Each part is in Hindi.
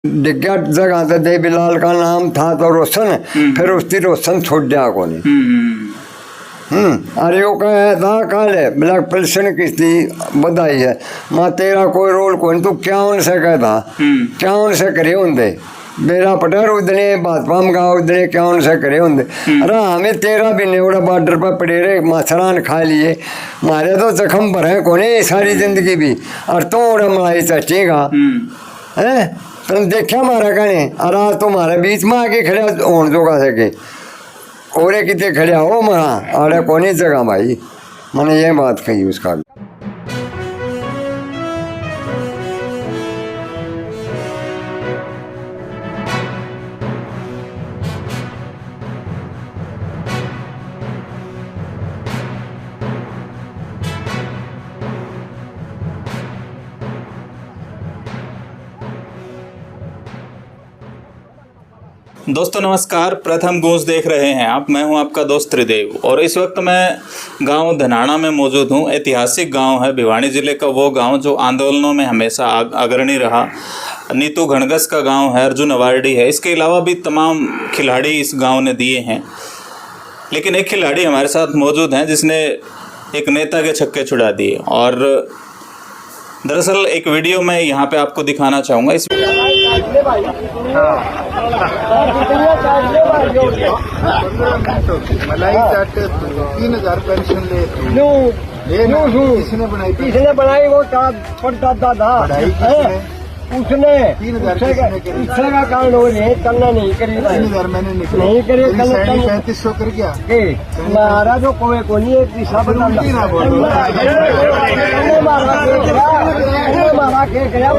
डिग्या जगह से दे बिलाल का नाम था तो रोशन, फिर उसकी रोशन छोड़ दिया को नहीं। अरे वो कहे था काले ब्लैक पेंशन किस्ती बधाई है माँ तेरा कोई रोल कोई तू क्या उनसे कहता क्या उनसे करे होंगे मेरा पटर उदने भाजपा में गाँव उदने क्या उनसे करे होंगे। अरे हमें तेरा भी नेवड़ा बॉर्डर पर पड़े रहे मच्छरान खा लिए मारे तो जख्म भरे कोने सारी जिंदगी भी और तो मलाई चटेगा है तुम देखा मारा कहने अरे तुम्हारे बीच में आके खड़े होने जोगा सके ओरे कितने खड़े हो मरा अरे कोनी जगह भाई मैंने ये बात कही उसका। दोस्तों नमस्कार, प्रथम गूंज देख रहे हैं आप। मैं हूं आपका दोस्त त्रिदेव और इस वक्त मैं गांव धनाना में मौजूद हूं। ऐतिहासिक गांव है, भिवानी ज़िले का वो गांव जो आंदोलनों में हमेशा अग्रणी रहा। नीतू घणगस का गांव है, अर्जुन अवार्डी है, इसके अलावा भी तमाम खिलाड़ी इस गाँव ने दिए हैं। लेकिन एक खिलाड़ी हमारे साथ मौजूद हैं जिसने एक नेता के छक्के छुड़ा दिए और दरअसल एक वीडियो मैं यहाँ पे आपको दिखाना चाहूँगा। इस मलाई चाट 3000 पेंशन किसने बनाई? किसने बनाई वो पड़ता था उसने 3000 का कारण हो नहीं करना नहीं करी 3000 मैंने नहीं करे 3500 कर गया मारा जो कोई को नहीं एक दिशा बता ना बोलो मारा के गया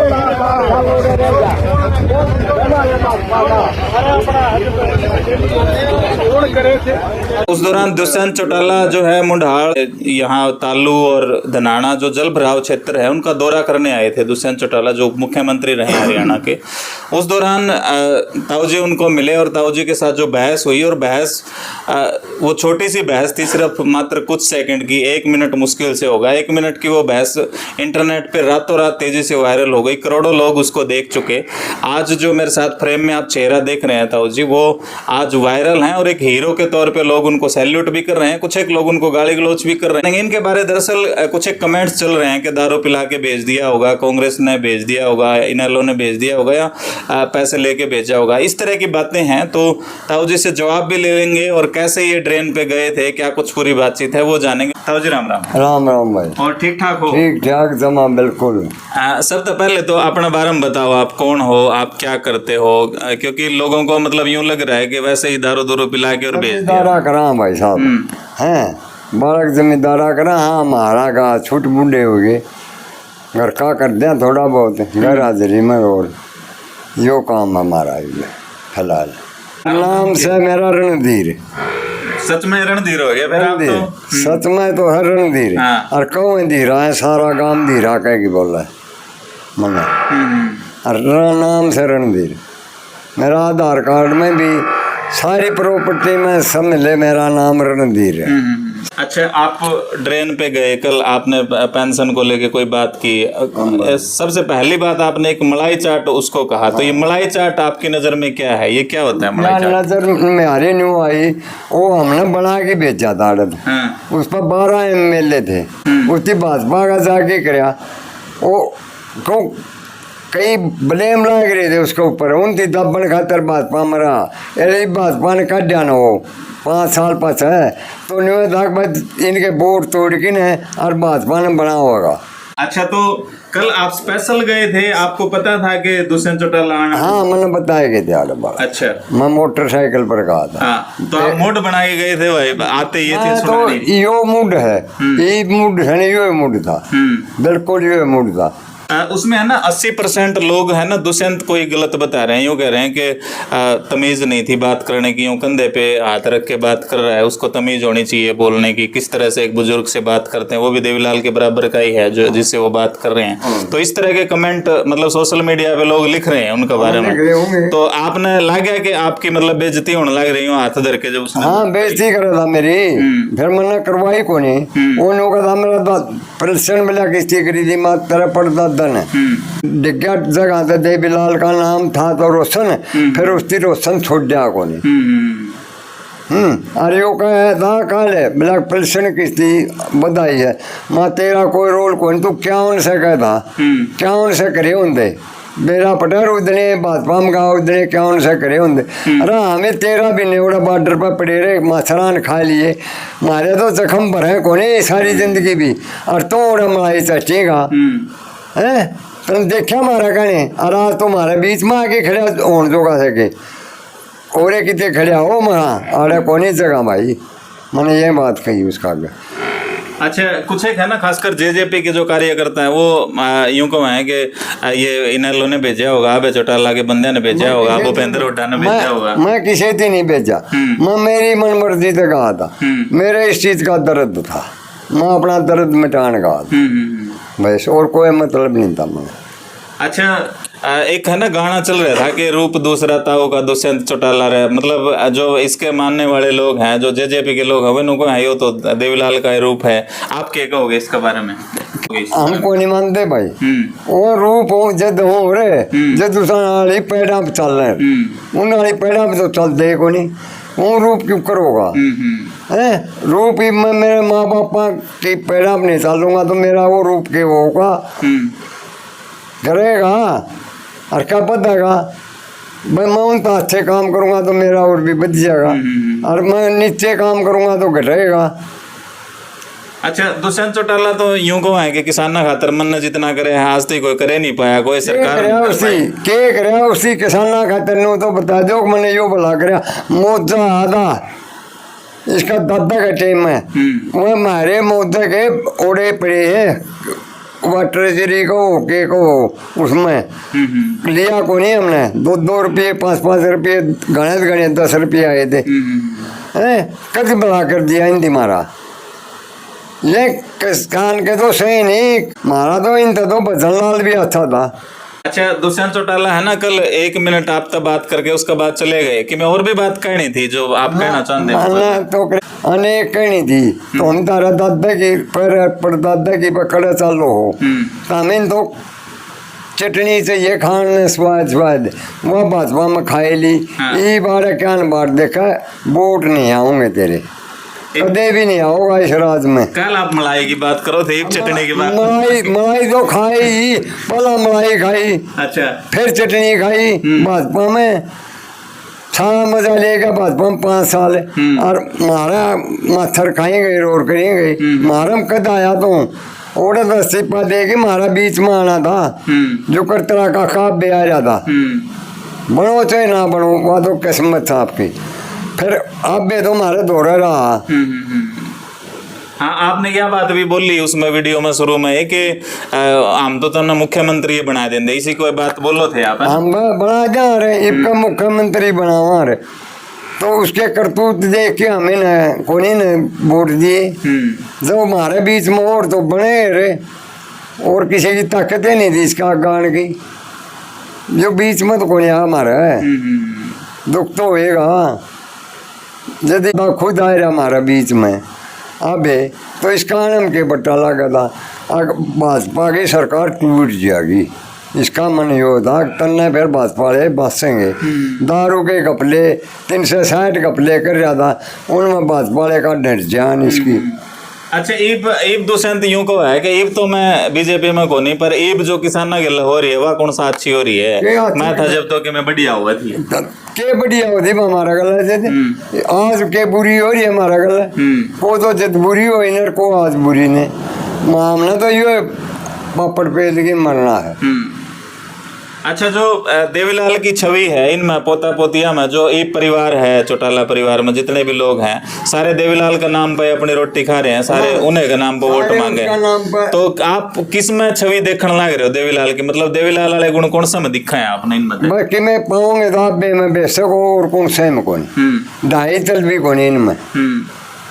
उस दौरान दुष्यंत चौटाला जो है मुंडाल यहाँ तालू और धनाना जो जल भराव क्षेत्र है उनका दौरा करने आए थे। दुष्यंत चौटाला जो मुख्यमंत्री रहे हरियाणा के, उस दौरान ताऊजी उनको मिले और ताऊजी के साथ जो बहस हुई और बहस वो छोटी सी बहस थी, सिर्फ मात्र कुछ सेकंड की, 1 मिनट मुश्किल से होगा। 1 मिनट की वो बहस इंटरनेट पे रातों रात तेजी से वायरल हो गई, करोड़ों लोग उसको देख चुके। आज जो मेरे साथ फ्रेम में आप चेहरा देख रहे हैं ताऊजी, वो आज वायरल हैं और एक हीरो के तौर पे लोग उनको सैल्यूट भी कर रहे हैं, कुछ एक लोग उनको गाली गलौच भी कर रहे हैं। इनके बारे दरअसल कुछ एक कमेंट्स चल रहे हैं कि दारू पिला के भेज दिया होगा, कांग्रेस ने भेज दिया होगा, इनेलो ने भेज दिया होगा या पैसे लेके भेजा होगा, इस तरह की बातें हैं। तो ताऊजी से जवाब भी ले लेंगे और कैसे ये ट्रेन पे गए थे, क्या कुछ पूरी बातचीत है वो जानेंगे। ताऊजी राम राम। राम राम भाई। और ठीक ठाक हो? ठीक ठाक जमा बिल्कुल। सबसे पहले तो अपना बारे में बताओ, आप कौन हो, आप क्या करते हो, क्योंकि लोगों को मतलब यूं लग रहा है कि वैसे ही दारू दूरू पिला के और भेज दिया। करा भाई साहब हैं बालक जमींदारा करा। हाँ हमारा का छूट बूढ़े हो गए, घर का कर दिया थोड़ा बहुत घर हाजिरी में और यो काम हमारा फिलहाल। नाम से मेरा रणधीर। सच में रणधीर हो गया फिर आप तो? सच में तो हर रणधीर और कौन धीरा है, सारा गांव धीरा कह के बोला है मना और नाम से रणधीर। मेरा आधार कार्ड में भी सारी प्रॉपर्टी में सब मिले मेरा नाम रणधीर है। अच्छा, आप ड्रेन पे गए कल, आपने पेंशन को लेके कोई बात की। सबसे पहली बात आपने एक मलाई चाट उसको कहा, तो ये मलाई चाट आपकी नजर में क्या है, ये क्या होता है मलाई चाट? नजर में हरी न्यू आई, वो हमने बना के बेचा था। उस पर 12 MLA थे, उसकी भाजपा का जाके कराया वो को कई ब्लेम लाग रहे थे उसके ऊपर, उनकी दबन खातर भाजपा मरा। अरे भाजपा ने काट दिया ना वो 5 साल पास है तो न्यूज इनके वोट तोड़ के ने और भाजपा ने बना होगा। अच्छा, तो कल आप स्पेशल गए थे, आपको पता था कि दुष्यंत चौटाला? हाँ मैंने बताया गए थे। अच्छा, मैं मोटरसाइकिल पर गया था। हाँ, तो आप मूड बना के गए थे भाई, आते ये थे तो यो मूड है, ये मूड है, यो मूड था, बिल्कुल यो मूड था। उसमें है ना 80% लोग है ना दुष्यंत को ही गलत बता रहे हैं, यूँ कह रहे हैं कि तमीज़ नहीं थी बात करने की, यूँ कंधे पे हाथ रख के बात कर रहा है, उसको तमीज़ होनी चाहिए बोलने की, किस तरह से एक बुजुर्ग से बात करते हैं, वो भी देवीलाल के बराबर का ही है जो जिससे वो बात कर रहे हैं। तो इस तरह के कमेंट मतलब सोशल मीडिया पे लोग लिख रहे हैं उनके बारे में। तो आपने लगा कि आपकी मतलब बेइज्जती होने लग रही हो हाथ धर के जब उसने? हाँ बेइज्जती कर रहा था मेरी, फिर मैंने करवाई को नहीं। उन्होंने कहा था मेरा पेंशन मिला किस्ती करी थी, मैं तेरा पड़ता गर्दन डिग्या जगह से देवीलाल का नाम था तो रोशन फिर उसकी रोशन छोड़ दिया को नहीं अरे यो था काले ब्लैक पेंशन किस्ती बधाई है माँ तेरा कोई रोल कोई तू क्या उनसे कहता क्या उनसे करे होंगे मेरा पटर उदने भाजपा में गाँव उदने क्या उनसे करे होंगे अरे हमें तेरा भी नेवड़ा बॉर्डर पर पड़े रहे मच्छरान खा लिए मारे तो जख्म भरे कोने सारी जिंदगी भी और तो उड़ा मलाई चटेगा है तुम देखा मारा कहने और आज तुम्हारे बीच में आके खड़े होने जोगा सके कोरे कितने खड़े हो मरा अरे कोनी जगह भाई मैंने ये बात कही उसका आगे। अच्छा कुछ एक है ना खासकर जेजेपी के जो कार्यकर्ता है वो यूं को है कि ये इनेलो ने भेजा होगा अबे चौटाला के बंदे ने भेजा होगा भूपेंद्र हुड्डा ने भेजा होगा। मैं किसी से नहीं भेजा मैं मेरी मन मर्जी से कहा था मेरे इस चीज का दर्द था मैं अपना दर्द मिटाने का बस और कोई मतलब नहीं था मैं। अच्छा एक है ना गाना चल रहा था कि रूप दूसरा ताऊ का दुष्यंत चौटाला रहे मतलब जो इसके मानने वाले लोग हैं जो जेजेपी के लोग हैं उनको है यो तो देवीलाल का रूप है आप क्या कहोगे इसके बारे में? हमको नहीं मानते भाई वो रूप हो जद हो रे जद दूसरा पैड़ा पे चल रहे उन पैड़ा पे तो चलते को नहीं वो रूप क्यों करोगा है रूप ही मैं मेरे माँ बापा की पैड़ा पे नहीं चलूंगा तो मेरा वो रूप के होगा करेगा और क्या बताएगा भाई मैं उन तो अच्छे काम करूँगा तो मेरा और भी बच जाएगा और मैं नीचे काम करूँगा तो घटेगा। अच्छा दुष्यंत चौटाला तो यूं को है कि किसाना खातर मन जितना करे आज तक कोई करे नहीं पाया कोई सरकार उसी किसाना खातर नो तो बता दो मैंने यो भला कर मोजा आधा इसका दादा का टेम है वो हमारे मोजा के ओड़े पड़े हैं ट्रेजरी को उसमें लिया को नहीं हमने 2-2 रुपये 5-5 रुपये गणे 10 रुपये आए थे कभी बड़ा कर दिया हिंदी मारा ये किसान के तो सही नहीं मारा तो इन तो भजन लाल भी अच्छा था। अच्छा दुष्यंत चौटाला है ना कल 1 मिनट आप तक बात करके उसके बाद चले गए कि मैं और भी बात करनी थी जो आप कहना चाहते हैं तो अनेक कहनी थी तो हम तारा दादा की परदादा की पकड़ चालो हो हमें तो चटनी चाहिए खाने स्वाद वो भाजपा में खाए ली ये बार क्या बार देखा वोट नहीं आऊंगे तेरे कदे भी नहीं आओगा इस राज में। कल आप मलाई की बात करो थे चटनी की बात मलाई तो खाई पहला मलाई खाई अच्छा फिर चटनी खाई भाजपा में सारा मजा लेगा भाजपा में 5 साल और मारा मच्छर खाएंगे रोड करेंगे मारा में कद आया तो ओडे तो इस्तीफा देगी मारा बीच में आना था जो कर तरह का खाब भी आ जाता बनो चाहे ना बनो वह तो किस्मत था आपकी फिर अब भी तो हमारे दौरा रहा। हाँ आपने क्या बात भी बोली उसमें वीडियो में शुरू में कि हम तो तुमने मुख्यमंत्री बना देंगे इसी कोई बात बोलो थे आप हम बना जा रहे इनका मुख्यमंत्री बनावा रहे तो उसके करतूत देख के हमें न कोई ने वोट दिए जो हमारे बीच में और तो बने रहे और किसी की ताकत ही नहीं थी इसका गान की जो बीच में तो कोई हमारा है दुख तो होएगा यदि खुद आए हमारा बीच में अब तो इस कारण के बट्टा लगा था भाजपा की सरकार टूट जाएगी इसका मन ये होता तन्ने फिर भाजपा वाले बसेंगे दारू के कपले 360 कपले कर जाता उनमें भाजपा वाले का डर जान इसकी। अच्छा ईब दुष्यंत यूं को है कि ईब तो मैं बीजेपी में को नहीं पर ईब जो किसाना गिल हो रही है वह कौन सा अच्छी हो रही है मैं था जब तो कि मैं बढ़िया हुआ थी के बढ़िया होती हमारा गला जैसे आज के बुरी हो रही है हमारा गला को तो जब बुरी हो इनर को आज बुरी ने मामला तो ये पापड़ पे लेकिन मरना है। अच्छा जो देवीलाल की छवि है इनमें पोता पोतिया में जो एक परिवार है चौटाला परिवार में जितने भी लोग हैं सारे देवीलाल का नाम पे अपनी रोटी खा रहे हैं सारे उन्हें का नाम पे वोट मांगे तो आप किस में छवि देखने लग रहे हो देवीलाल की मतलब देवीलाल वाले गुण कौन सा में दिखा है आपने इनमें बाकी मैं पाऊंगे तो आप में बेशक और कौन से में कौन ढाई चल भी कौन इनमें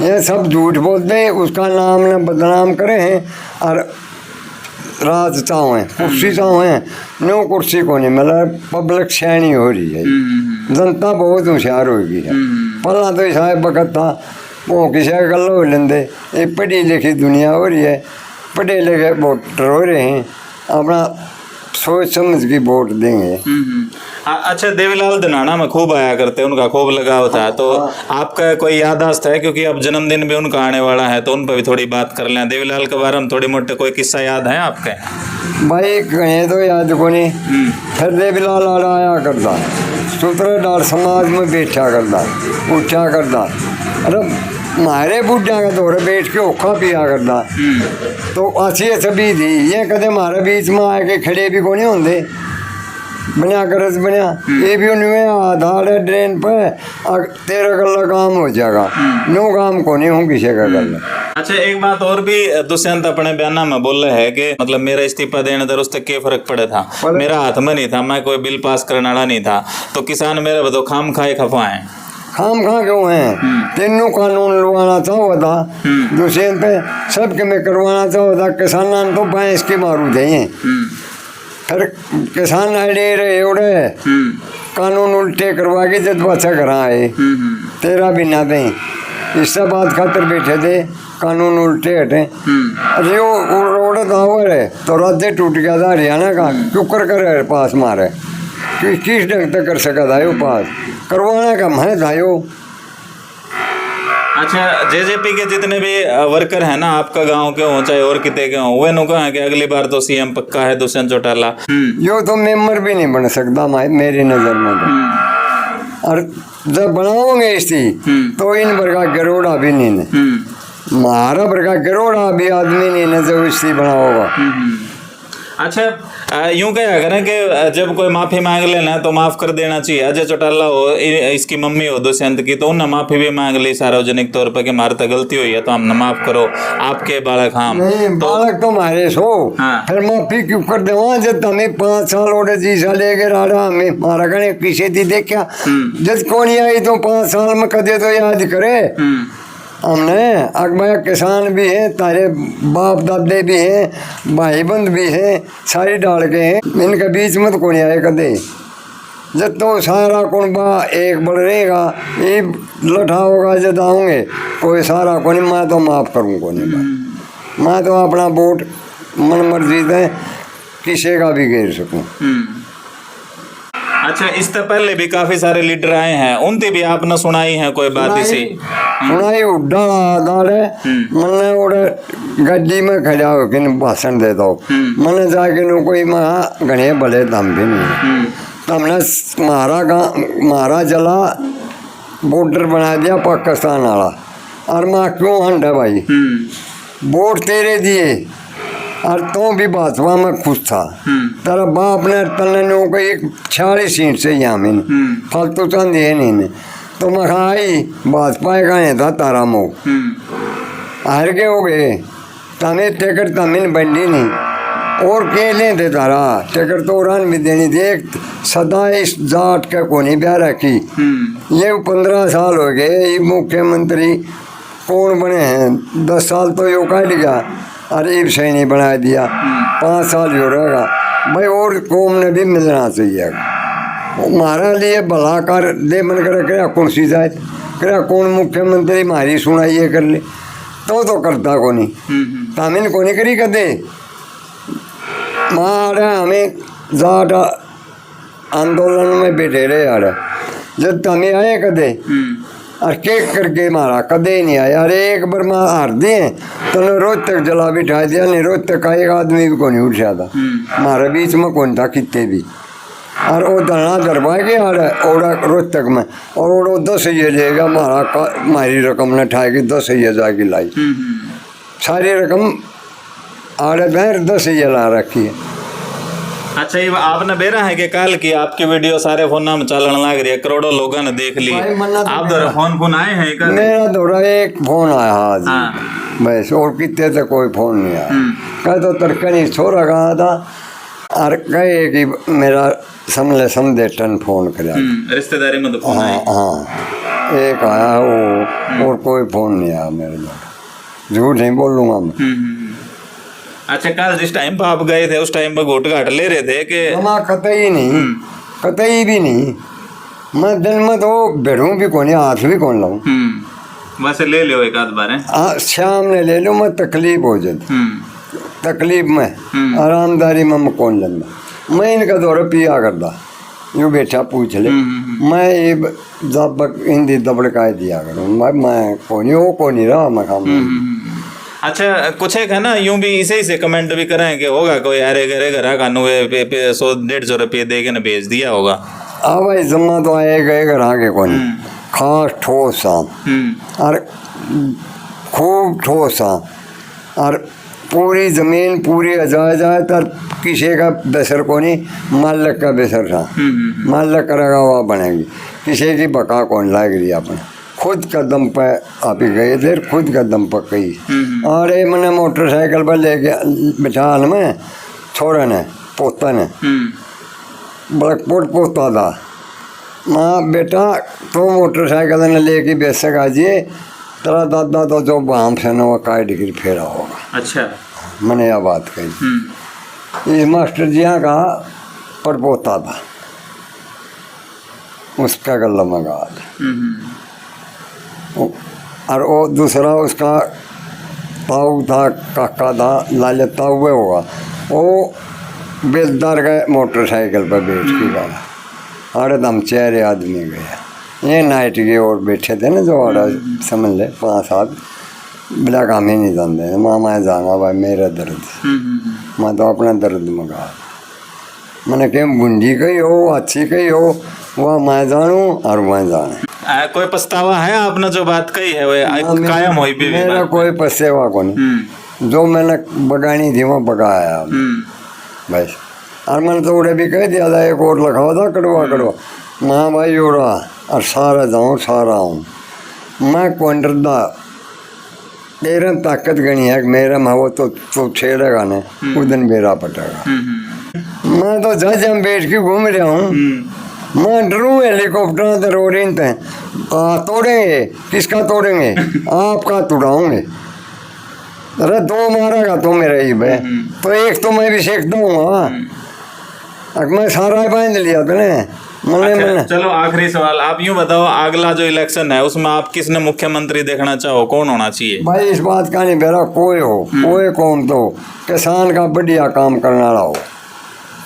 ये सब झूठ बोलते हैं उसका नाम न बदनाम करे हैं और राज चाहो है कुर्सी चाहो है नो कुर्सी को नहीं मतलब पब्लिक शैनी हो रही है जनता बहुत होशियार हो गई है पहला तो शायद वक्त था वो किसी गल हो लेंदे ये पढ़ी लिखी दुनिया हो रही है पढ़े लिखे वोटर हो रहे हैं अपना सोच समझ के वोट देंगे। अच्छा, देवीलाल धनाना में खूब आया करते, उनका खूब लगाव था, तो आपका कोई याददाश्त है, क्योंकि अब जन्मदिन भी उनका आने वाला है, तो उन पर भी थोड़ी बात कर लें। देवीलाल के बारे में थोड़ी मोटे कोई किस्सा याद है आपके? भाई कहें तो याद को नहीं। फिर देवीलाल आड़ा आया करता, सूत्रधार समाज में बैठा करता, उठा करता। अरे मारे बुढ़ा का दौरे बैठ के औखा पिया करता, तो अच्छी सभी थी। ये कदे हमारे बीच में आके खड़े भी को नहीं होंगे, बना करस बना ये भी उनमें आधार है ड्रेन पे 13 गल्ला काम हो जाएगा, नो काम को नहीं हूँ किसी का गल्ला। अच्छा, एक बात और भी दुष्यंत अपने बयाना में बोल रहे हैं कि मतलब मेरा इस्तीफा देने दर उससे क्या फर्क पड़ा था, मेरा हाथ में नहीं था, मैं कोई बिल पास करने वाला नहीं था, तो किसान मेरे बताओ खाम खाए खफाए खाम खा क्यों हैं? तीनों कानून लगवाना चाहो था दुष्यंत पे, सबके में करवाना चाहो था। किसान तो भैंस के मारू जाइए, फिर किसान अड़े रहे उड़े कानून उल्टे करवा के जब बच्चा घर आए, तेरा भी ना दें इससे बात खातर बैठे थे, कानून उल्टे हटे। अरे वो रोड दावर है तो राज्य टूट गया था हरियाणा का, क्यों कर पास मारे किस ढंग तक कर सका था यो पास करवाना का मैं था यो। अच्छा, जेजेपी के जितने भी वर्कर हैं ना, आपका गांव के हो चाहे और किते के हो, वे नो कहा कि अगली बार तो सीएम पक्का है दुष्यंत चौटाला। यो तो मेंबर भी नहीं बन सकता मेरी नजर में तो। और जब बनाओगे इसकी तो इन वर्गा गरोड़ा भी नहीं है, मारा वर्गा गरोड़ा भी आदमी नहीं है जो इसकी बनाओगा। अच्छा, यूं क्या करें कि जब कोई माफी मांग लेना तो माफ कर देना चाहिए। अजय चौटाला हो, इसकी मम्मी हो दुष्यंत की, तो उन्हें माफी भी मांग ली सार्वजनिक तौर पर कि हमारे तो गलती हुई है तो हम माफ करो, आपके बालक हम नहीं तो, बालक तो मारे सो फिर माफी क्यों कर दे? वहाँ जब हमें 5 साल ओडे 10 साल लेके राड़ा हमें मारा करने किसे थी देखा, जब कौन आई तो 5 साल में कदे तो याद करे हमने। अकबर किसान भी हैं, तारे बाप दादे भी हैं, भाई बंद भी हैं, सारी डाल के हैं, इनके बीच में तो कौन आए कदे। जब तो सारा कुनबा एक बढ़ रहेगा, ये लठा होगा जब आऊँगे कोई सारा को नहीं, मैं तो माफ़ करूँ को नहीं, मैं तो अपना वोट मन मर्जी से किसी का भी घेर सकूँ। अच्छा, इससे पहले भी काफी सारे लीडर आए हैं, उनसे भी आपने सुनाई है कोई बात इसी? सुनाई उड्डा दाड़े मैंने उड़े गड्डी में खड़ा हो के भाषण देता हूँ, मैंने जाके नु कोई महा घने भले दम भी नहीं, तो हमने मारा जला बॉर्डर बना दिया पाकिस्तान वाला। और मैं क्यों हंडा भाई, वोट तेरे दिए और तो भी भाजपा में खुश था, तेरा बाप ने तने को एक 46 सीट से यहाँ में फालतू चंद ये नहीं, तो मैं आई भाजपा का है था तारा मुँह हार के हो गए, तमें टिकट तमिन बंडी नहीं और के लेते तारा टिकट तो उड़ान भी देनी थी। एक 27 जाट का कोनी ब्याह रखी, ये 15 साल हो गए, ये मुख्यमंत्री कौन बने हैं, 10 साल तो यो काट गया, अरे सही नहीं बना दिया, 5 साल हो रहेगा भाई, और कौम ने भी मिलना चाहिए। हमारा लिए भला कर दे मन कर क्या कौन सी जाए क्या कौन मुख्यमंत्री हमारी सुनाइए कर ले, तो करता को नहीं, तामिन को नहीं करी कदे। मारा हमें जाट आंदोलन में बैठे रहे यार, जब तमें आए कदे और केक करके मारा कदे नहीं आया। अरे एक बार माँ हार दिए तो रोज तक जला बिठा दिया, नहीं रोज तक का एक आदमी भी को नहीं उठा था, हमारे बीच में कौन था कितने भी। और वो धरना दरबा के आ रहा है ओड़ा रोज तक में, और वो 10 ये लेगा हमारी रकम ने ठा के 10 ये जाके लाई, सारी रकम आड़े बैर 10 ये ला रखी है। अच्छा, ये आपने बेरा है कि कल की आपकी वीडियो सारे फोन में चलन लग रही है, करोड़ों लोगों ने देख ली, आप दौरा फोन आए हैं कल? मेरा दौरा एक फोन आया आज बस, और कितने तक कोई फोन नहीं आया। कह तो तरकनी छोरा कहा था और कहे कि मेरा समझे टन फोन कर रिश्तेदारी में तो फोन हाँ एक आया वो, और कोई फोन नहीं आया मेरे द्वारा, झूठ नहीं बोलूँगा मैं। अच्छा, कल जिस टाइम पर आप गए थे उस टाइम पर घोट घाट ले रहे थे कि? कतई नहीं, कतई भी नहीं, मैं दिन में तो बैठूँ भी कौन, हाथ भी कौन लाऊँ, वैसे ले लो एक आध बार, शाम ने ले लो, मैं तकलीफ हो जाती तकलीफ में आरामदारी में मैं कौन लेंदा मैं इनका दौरा पिया करदा यूँ बैठा पूछ ले मैं ये दबक हिंदी दबड़काए दिया करूँ मैं कौन रहा मैं काम अच्छा कुछ एक है ना यूं भी इसे से कमेंट भी करें कि होगा कोई अरे घरे घरा कानू 100-150 रुपये दे के ना भेज दिया होगा। हाँ भाई जमा तो आए गए घर आगे कौन खास ठोस और खूब ठोस और पूरी ज़मीन पूरी अजायजा तर किसी का बेसर को नहीं मालिक का बेसर था मालिक करेगा हुआ बनेगी किसी की बका कौन लाग रही अपने खुद कदम पे आप ही गए थे खुद कदम पर गई और ये मैंने मोटरसाइकिल पर लेके बिठाल में छोड़ा ने पोता ने बड़कपुर पोता था माँ बेटा तो मोटरसाइकिल ने लेके बेसक आजिए तेरा दादा तो जो बाम से न वो काय डिग्री फेरा होगा। अच्छा मैंने यह बात कही इस मास्टर जी यहाँ का परपोता था उसका गला मंगा और वो दूसरा उसका ताऊ था काका था लाले ताऊ होगा वो बेलदार गए मोटरसाइकिल पर बैठ के गया अरे दम चेहरे आदमी गया ये नाइट के और बैठे थे ना जो और समझ ले 5-7 बिला काम ही नहीं जानते मामा जाना भाई मेरा दर्द मैं तो अपना दर्द मंगा मैंने कहा बुंडी कही हो अच्छी कही हो वह मैं जानूँ और वह जाने कोई पछतावा है आपने जो बात कही है वो कायम हुई भी मेरा कोई पछतावा को नहीं जो मैंने बगानी थी वो बगाया बस और मैंने तो उड़े भी कह दिया था एक और लिखा था कड़वा माँ भाई उड़ा और सारा जाऊँ सारा आऊँ मैं क्वांटर दा तेरा ताकत गणी है मेरा मैं वो तो छेड़ेगा ना उस दिन मेरा पटेगा मैं तो जज हम बैठ के घूम रहा हूँ मैं डरूँ हेलीकॉप्टर से रो रही थे तोड़ेंगे किसका तोड़ेंगे आपका तोड़ाऊंगे अरे 2 मारेगा तो मेरा ही भाई तो एक तो मैं भी सीखता हूँ मैं सारा बांध लिया था अच्छा, चलो आखिरी सवाल आप यूं बताओ अगला जो इलेक्शन है उसमें आप किसने मुख्यमंत्री देखना चाहो कौन होना चाहिए। भाई इस बात का नहीं मेरा कोई हो कोई कौन तो किसान का बढ़िया काम करने वाला हो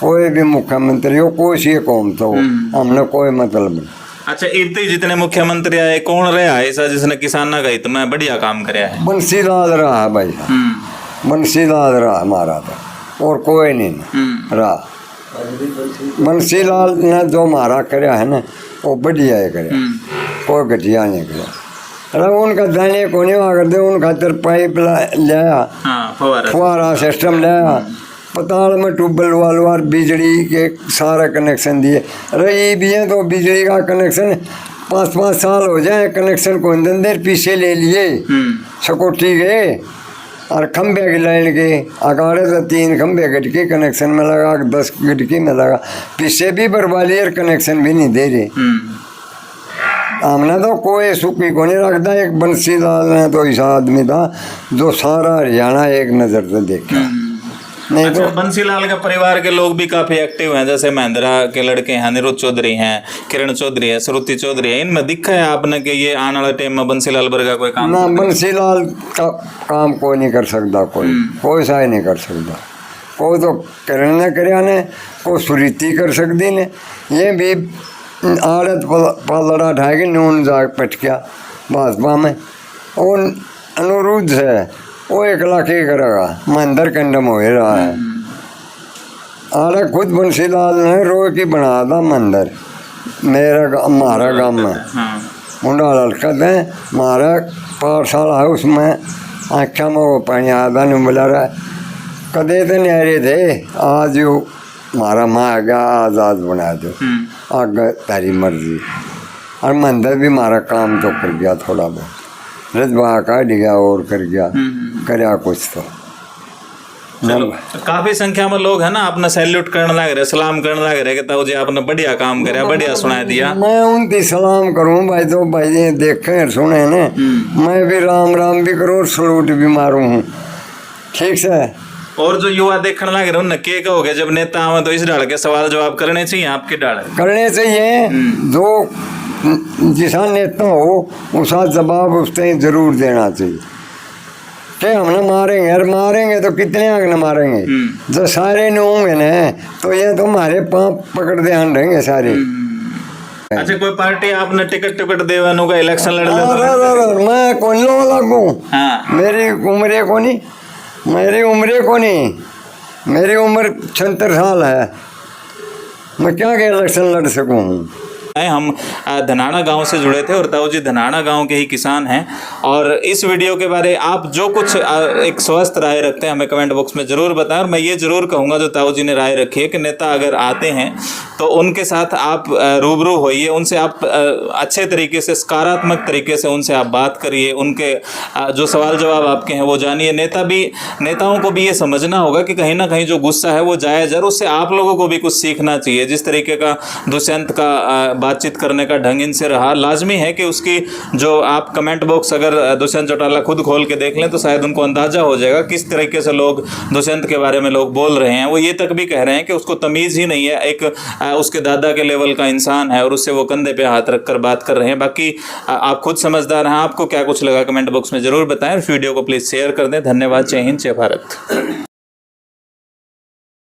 कोई भी मुख्यमंत्री हो कोई सी कौम तो हो हमने कोई मतलब नहीं। अच्छा इतने जितने मुख्यमंत्री आए कौन रहा है ऐसा जिसने किसाना का हित में बढ़िया काम कराया है। बंसीलाल रहा है भाई बंसीलाल रहा हमारा तो और कोई नहीं रहा बंसीलाल ने जो मारा कराया है ना वो बढ़िया है कराया कोई घटिया नहीं कराया अरे उनका दाने को नहीं कर दे उनका खातर पाइप लाया फुहारा सिस्टम लाया पताल में ट्यूबवेल वालों और बिजली के सारा कनेक्शन दिए अरे ये भी है तो बिजली का कनेक्शन 5-5 साल हो जाए कनेक्शन को देर पीछे ले लिए सिक्योरिटी गए और खंभे की लाइन के अगाड़े से 3 खंभे गटके कनेक्शन में लगा 10 गटके में लगा पीछे भी बर्बादी और कनेक्शन भी नहीं दे रहे हमने तो कोई सुखी को नहीं रखता एक बंसीलाल ने तो ऐसा आदमी था जो सारा हरियाणा एक नज़र से देखा नहीं। अच्छा, तो बंसीलाल के परिवार के लोग भी काफी एक्टिव हैं जैसे महिंद्रा के लड़के हैं अनिरुद्ध चौधरी हैं किरण चौधरी है श्रुति चौधरी है इनमें दिखा है आपने कि ये आने वाले टाइम में बंसीलाल वर्गा कोई काम ना बंसीलाल का काम कोई नहीं कर सकता कोई सा ही नहीं कर सकता कोई तो किरण ने कराया ने कोई सुरीति कर सकती ने ये भी आड़त पलड़ा ढाएगी नून जाग पटकिया भाजपा में और अनुरुद्ध है वो 1 लाख ही करेगा मंदिर कंडम हो रहा है आरे खुद बंसीलाल ने रो की बना था मंदिर हमारा गांव में मुंडा लड़कत है हमारा पाठशाला है उसमें आँखा में वो पानी आता नहीं बोला रहा कदे तो न्यारे थे आज वो हमारा माँ आ गया आज़ाद बना दो आगे तारी मर्जी और मंदिर भी हमारा काम तो कर गया थोड़ा बहुत रजवा काट गया और कर गया करया कुछ तो चलो काफी संख्या में लोग है ना अपना सैल्यूट करने लग रहे सलाम करने लग रहे कि ताऊ जी आपने बढ़िया काम कराया बढ़िया सुना दिया। मैं उनकी सलाम करूं भाई तो भाई ये देखे सुने ने मैं भी राम राम भी करूं सलूट भी मारूं हूँ ठीक से। और जो युवा देखने लग रहे उन्हें क्या कहोगे जब नेता आवे तो इस डाल के सवाल जवाब करने चाहिए आपके डाल करने चाहिए जो जिसा नेता हो उसका जवाब उससे जरूर देना चाहिए कि हमने मारेंगे, अरे मारेंगे तो कितने आग न मारेंगे, जो सारे न होंगे न तो ये तो हमारे पाँव पकड़ दे आन रहेंगे सारे। अच्छा, कोई पार्टी आपने टिकट देवानों का इलेक्शन लड़ लिया? अरे मैं कौन लो लागू, हाँ। मेरी उम्र को नहीं, मेरी उम्र 76 साल है, मैं क्या के इलेक्शन लड़ सकूं। हम धनाना गांव से जुड़े थे और ताऊ जी धनाना गांव के ही किसान हैं, और इस वीडियो के बारे आप जो कुछ एक स्वस्थ राय रखते हैं हमें कमेंट बॉक्स में ज़रूर बताएं। और मैं ये ज़रूर कहूँगा जो ताऊ जी ने राय रखी है कि नेता अगर आते हैं तो उनके साथ आप रूबरू होइए, उनसे आप अच्छे तरीके से, सकारात्मक तरीके से उनसे आप बात करिए, उनके जो सवाल जवाब आपके हैं वो जानिए। नेताओं को भी ये समझना होगा कि कहीं ना कहीं जो गुस्सा है वो जायज़ है, और उससे आप लोगों को भी कुछ सीखना चाहिए। जिस तरीके का दुष्यंत का बातचीत करने का ढंग इनसे रहा, लाजमी है कि उसकी जो आप कमेंट बॉक्स अगर दुष्यंत चौटाला खुद खोल के देख लें तो शायद उनको अंदाजा हो जाएगा किस तरीके से लोग दुष्यंत के बारे में लोग बोल रहे हैं। वो ये तक भी कह रहे हैं कि उसको तमीज़ ही नहीं है, एक उसके दादा के लेवल का इंसान है और उससे वो कंधे पे हाथ रखकर बात कर रहे हैं। बाकी आप खुद समझदार हैं, आपको क्या कुछ लगा कमेंट बॉक्स में ज़रूर बताएं, और वीडियो को प्लीज़ शेयर कर दें। धन्यवाद। जय हिंद, जय भारत।